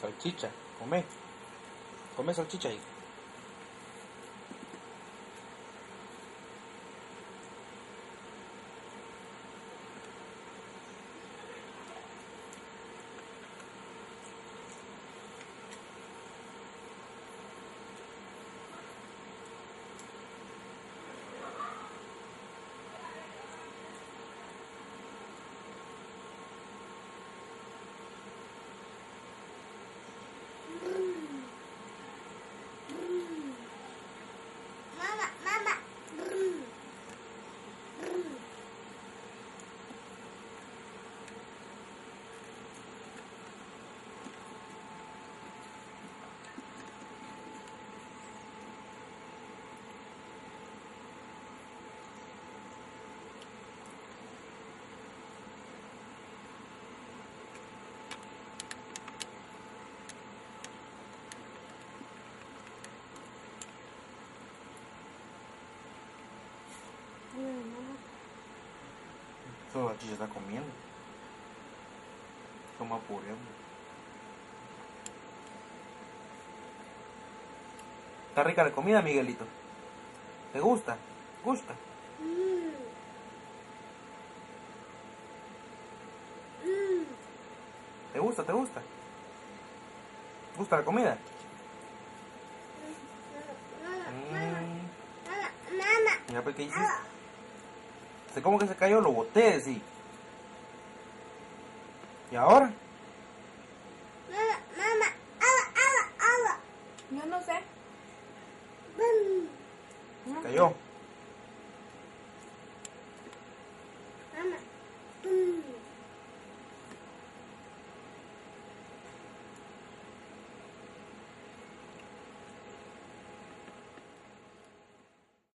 Salchicha, come. Come salchicha ahí. Todo aquí se está comiendo. Como apurando. ¿Está rica la comida, Miguelito? ¿Te gusta? ¿Gusta? ¿Te gusta? ¿Te gusta? ¿Gusta la comida? Mira, pues, ¿qué hiciste? ¿Cómo que se cayó? Lo boté, sí. ¿Y ahora? Yo no sé. Cayó.